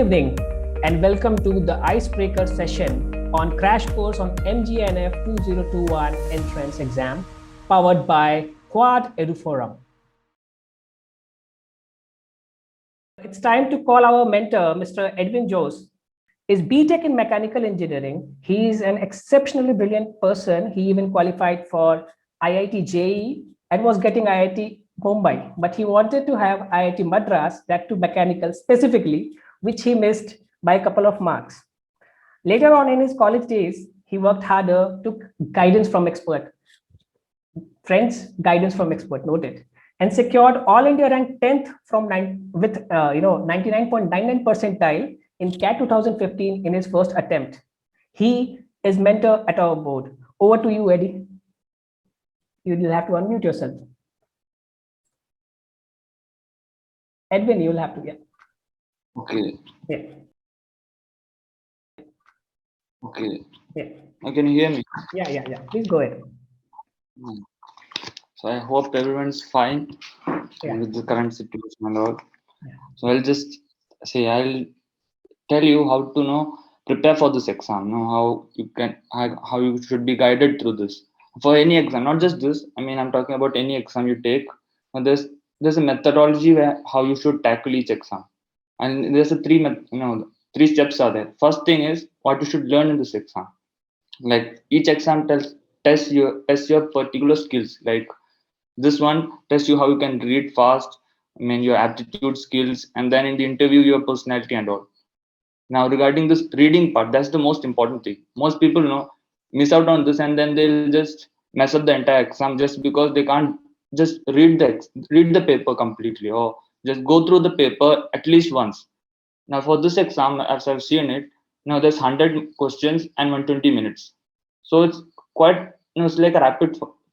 evening and welcome to the icebreaker session on Crash Course on MGNF 2021 Entrance Exam powered by Quad EduForum. It's time to call our mentor, Mr. Edwin Jose. Is BTech in mechanical engineering. He is an exceptionally brilliant person. He even qualified for IIT JEE and was getting IIT Mumbai, but he wanted to have IIT Madras, that to mechanical specifically, which he missed by a couple of marks. Later on in his college days, he worked harder, took guidance from expert. Friends, guidance from expert, noted, and secured All India rank 10th with 99.99 percentile in CAT 2015 in his first attempt. He is mentor at our board. Over to you, Eddie. You will have to unmute yourself. Edwin, you will have to, yeah. Okay. Yeah. Okay. Yeah. Can you hear me? Yeah. Please go ahead. So I hope everyone's fine with the current situation and all. Yeah. So I'll just say I'll tell you how to prepare for this exam. How you should be guided through this for any exam, not just this. I mean, I'm talking about any exam you take. And there's a methodology where how you should tackle each exam, and there's a three steps are there. First thing is what you should learn in this exam. Like each exam tests your particular skills. Like this one tests you how you can read fast, I mean your aptitude skills, and then in the interview your personality and all. Now regarding this reading part, that's the most important thing. Most people miss out on this, and then they'll just mess up the entire exam just because they can't just read the paper completely, or just go through the paper at least once. Now for this exam, as I've seen it, now there's 100 questions and 120 minutes. So it's quite, it's like a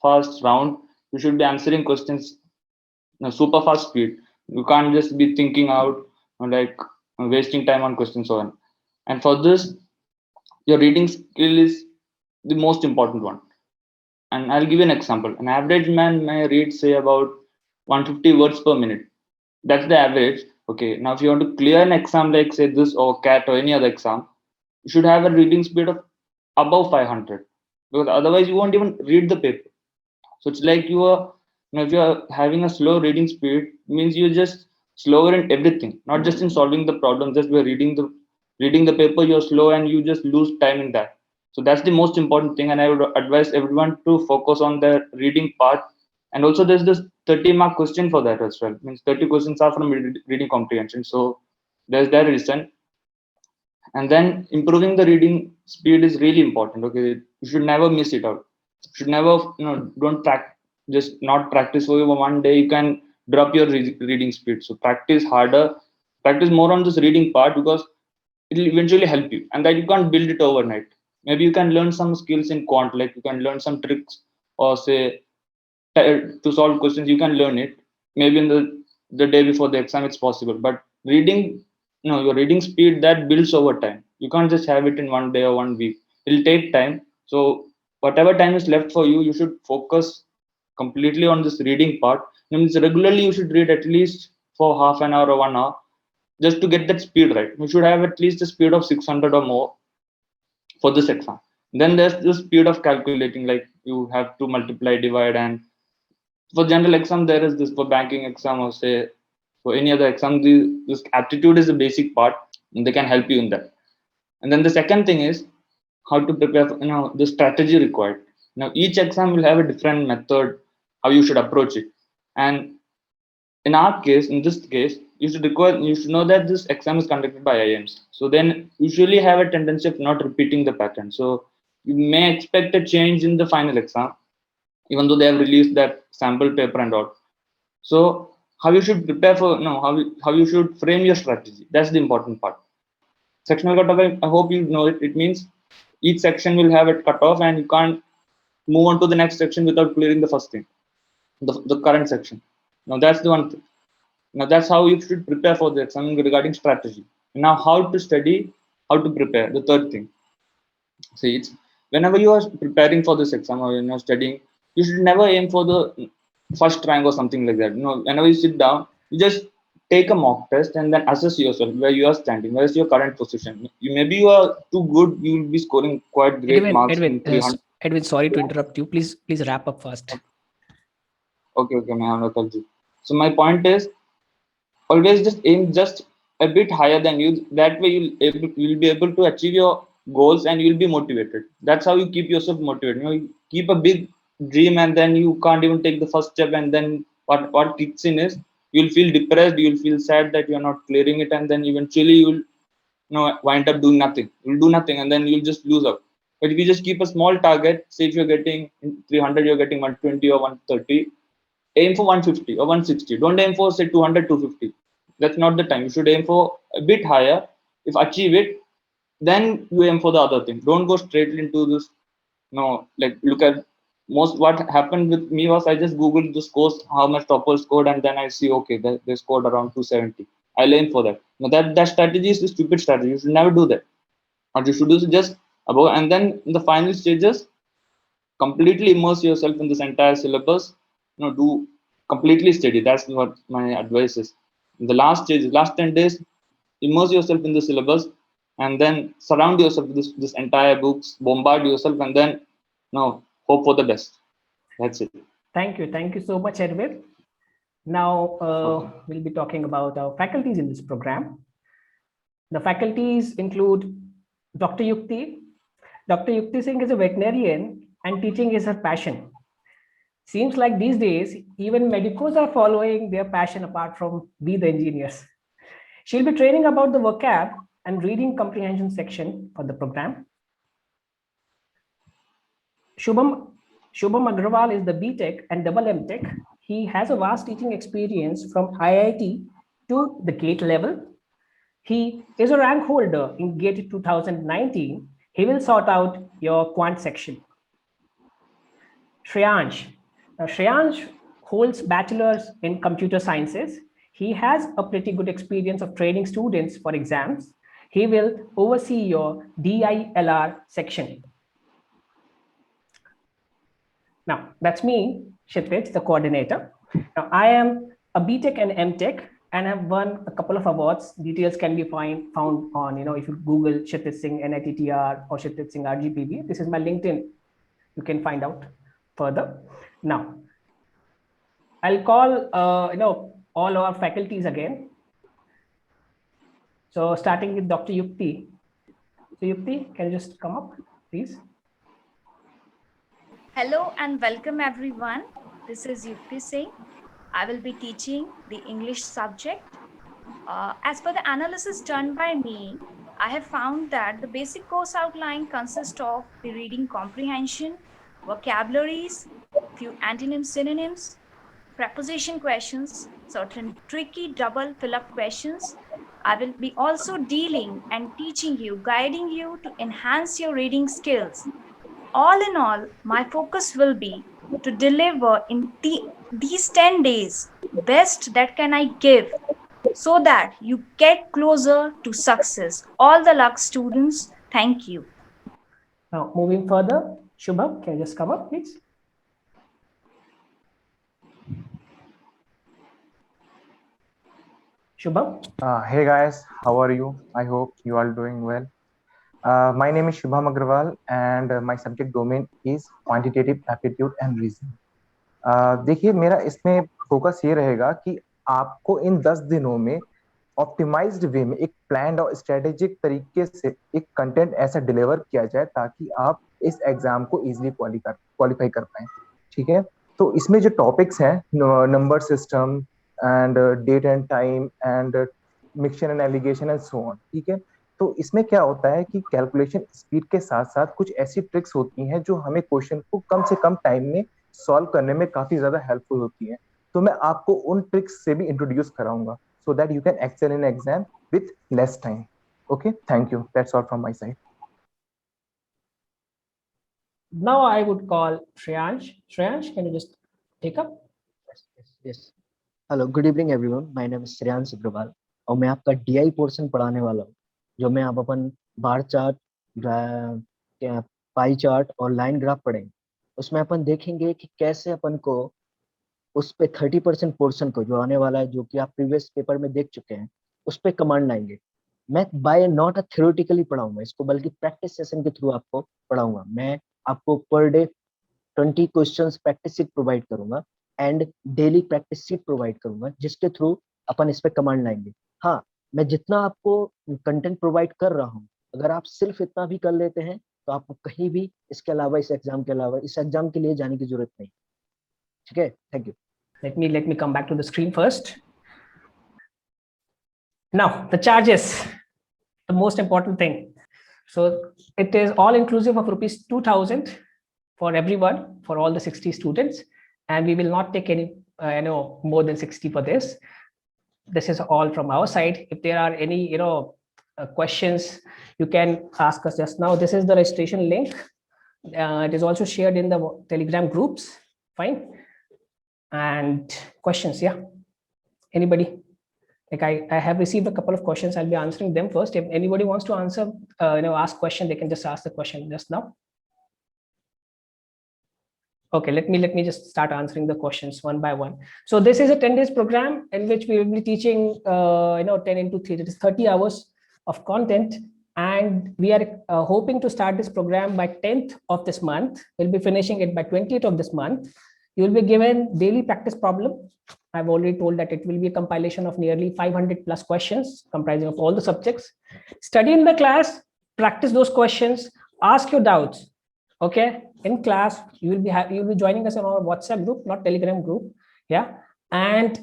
fast round. You should be answering questions super fast speed. You can't just be thinking out like wasting time on questions so on. And for this, your reading skill is the most important one. And I'll give you an example. An average man may read say about 150 words per minute. That's the average. Okay, now if you want to clear an exam like say this or CAT or any other exam, you should have a reading speed of above 500, because otherwise you won't even read the paper. So it's like if you are having a slow reading speed, it means you're just slower in everything, not just in solving the problem. Just by reading the paper, you're slow and you just lose time in that. So that's the most important thing, and I would advise everyone to focus on the reading part. And also, there's this 30-mark question for that as well. It means 30 questions are from reading comprehension. So there's that reason. And then improving the reading speed is really important. Okay, you should never miss it out. You should never don't just not practice for one day. You can drop your reading speed. So practice harder, practice more on this reading part, because it will eventually help you, and that you can't build it overnight. Maybe you can learn some skills in quant, like you can learn some tricks, or say to solve questions you can learn it maybe in the day before the exam. It's possible, but reading, your reading speed, that builds over time. You can't just have it in one day or 1 week. It'll take time. So whatever time is left for you, you should focus completely on this reading part. It means regularly you should read at least for half an hour or 1 hour, just to get that speed right. You should have at least a speed of 600 or more for this exam. Then there's the speed of calculating, like you have to multiply, divide, and for general exam there is this. For banking exam or say for any other exam, this aptitude is the basic part, and they can help you in that. And then the second thing is how to prepare for, the strategy required. Now each exam will have a different method how you should approach it. And in our case, in this case, you should know that this exam is conducted by IIMs. So then usually have a tendency of not repeating the pattern. So you may expect a change in the final exam, even though they have released that sample paper and all. So how you should prepare for, how you should frame your strategy. That's the important part. Sectional cutoff, I hope you know it. It means each section will have a cutoff, and you can't move on to the next section without clearing the first thing, the current section. Now that's the one thing. Now that's how you should prepare for the exam regarding strategy. Now how to study, how to prepare, the third thing. See, it's whenever you are preparing for this exam or studying, you should never aim for the first rank or something like that. Whenever you sit down, you just take a mock test and then assess yourself where you are standing, where is your current position. Maybe you are too good, you will be scoring quite great marks in 300. Edwin, sorry to interrupt you. Please wrap up first. Okay, man. So my point is, always just aim just a bit higher than you. That way you'll be able to achieve your goals and you'll be motivated. That's how you keep yourself motivated. You keep a big dream and then you can't even take the first step, and then what kicks in is you'll feel depressed, you'll feel sad that you're not clearing it, and then eventually you'll wind up doing nothing. You'll do nothing and then you'll just lose out. But if you just keep a small target, say if you're getting 300, you're getting 120 or 130, aim for 150 or 160. Don't aim for say 200, 250. That's not the time. You should aim for a bit higher. If achieve it, then you aim for the other thing. Don't go straight into this. No, like look at most what happened with me was I just googled the scores, how much toppers scored, and then I see okay they scored around 270. I'll aim for that. Now that strategy is a stupid strategy. You should never do that. What you should do is just above, and then in the final stages completely immerse yourself in this entire syllabus. Do completely study. That's what my advice is. In the last stage, last 10 days, immerse yourself in the syllabus, and then surround yourself with this entire books, bombard yourself, and then hope for the best. That's it. Thank you so much, Edwin. Now we'll be talking about our faculties in this program. The faculties include Dr. Yukti. Dr. Yukti Singh is a veterinarian and teaching is her passion. Seems like these days, even medicos are following their passion apart from we the engineers. She'll be training about the vocab and reading comprehension section for the program. Shubham Agrawal is the BTech and double MTech. He has a vast teaching experience from IIT to the GATE level. He is a rank holder in GATE 2019. He will sort out your quant section. Shreyansh. Now, Shreyansh holds bachelor's in computer sciences. He has a pretty good experience of training students for exams. He will oversee your DILR section. Now, that's me, Kshitij, the coordinator. Now, I am a BTech and MTech, and I've won a couple of awards. Details can be found on, if you Google Kshitij Singh NITTR or Kshitij Singh RGPB. This is my LinkedIn. You can find out further. Now, I'll call, all our faculties again. So starting with Dr. Yukti. So Yukti, can you just come up, please? Hello and welcome everyone. This is Yukti Singh. I will be teaching the English subject. As per the analysis done by me, I have found that the basic course outline consists of the reading comprehension, vocabularies, few antonyms, synonyms, preposition questions, certain tricky double fill-up questions. I will be also dealing and teaching you, guiding you to enhance your reading skills. All in all, my focus will be to deliver in these 10 days best that can I give so that you get closer to success. All the luck, students. Thank you. Now, moving further, Shubham, can you just come up, please? Shubham? Hey guys, how are you? I hope you are doing well. My name is Shubham Agrawal and my subject domain is quantitative aptitude and reasoning. देखिए मेरा इसमें focus ये रहेगा कि आपको इन 10 दिनों में optimised वे में एक प्लान्ड और स्ट्रेटेजिक तरीके से एक कंटेंट ऐसा डिलीवर किया जाए ताकि आप इस एग्जाम को इजीली क्वालिफाई कर पाए. ठीक है, तो इसमें जो टॉपिक्स हैं number system and date and time and mixture and alligation and so on. ठीक है, तो इसमें क्या होता है कि कैलकुलेशन स्पीड के साथ साथ कुछ ऐसी ट्रिक्स होती हैं जो हमें क्वेश्चन को कम से कम टाइम में सॉल्व करने में काफी ज्यादा हेल्पफुल होती है. तो मैं आपको उन ट्रिक्स से भी इंट्रोड्यूस कराऊंगा so that you can excel in exam with less time. Okay, thank you. That's all from my side. Now I would call Shreyansh. Shreyansh, can you just take up? Yes. Hello, good evening everyone. My name is Shreyansh Agrawal और मैं आपका DI portion पढ़ाने वाला हूँ जो मैं आप अपन bar chart, pie chart और लाइन ग्राफ पढ़ेंगे. उसमें अपन देखेंगे कि कैसे अपन को उस पे 30% पोर्शन को जो आने वाला है, जो कि आप प्रीवियस पेपर में देख चुके हैं, उस पे कमांड लाएंगे। मैं बाय नॉट अ थ्योरेटिकली पढ़ाऊंगा इसको, बल्कि प्रैक्टिस सेशन के थ्रू आपको पढ़ाऊंगा। मैं आपको per day 20 questions practice sheet provide करूंगा and daily practice sheet provide करूंगा, जिसके थ्रू अपन इस पे कमांड लाएंगे। हाँ, मैं जितना आपको कंटेंट प्रोवाइड कर रहा हूँ, अगर आप सिर्फ इतना भी कर लेते हैं तो आपको कहीं भी इसके अलावा, इस एग्जाम के अलावा, इस एग्जाम के लिए जाने की जरूरत नहीं। ठीक है, thank you. Let me come back to the screen first. Now, the charges, the most important thing. So it is all inclusive of rupees 2,000 for everyone, for all the 60 students, and we will not take any more than 60 for this. This is all from our side. If there are any questions, you can ask us just now. This is the registration link. It is also shared in the Telegram groups. Fine. And questions, yeah, anybody? Like I have received a couple of questions. I'll be answering them first. If anybody wants to answer, ask question, they can just ask the question just now. Okay, let me just start answering the questions one by one. So this is a 10 days program in which we will be teaching 10 into 3, that is 30 hours of content, and we are hoping to start this program by 10th of this month. We'll be finishing it by 20th of this month. You will be given daily practice problem. I've already told that it will be a compilation of nearly 500 plus questions comprising of all the subjects. Study in the class, practice those questions, ask your doubts. Okay, in class you will be joining us in our WhatsApp group, not Telegram group. Yeah, and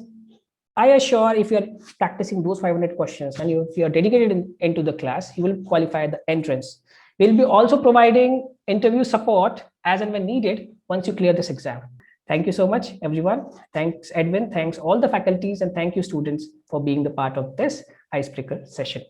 I assure if you're practicing those 500 questions and if you're dedicated into the class, you will qualify the entrance. We'll be also providing interview support as and when needed once you clear this exam. Thank you so much, everyone. Thanks, Edwin. Thanks all the faculties, and thank you, students, for being the part of this icebreaker session.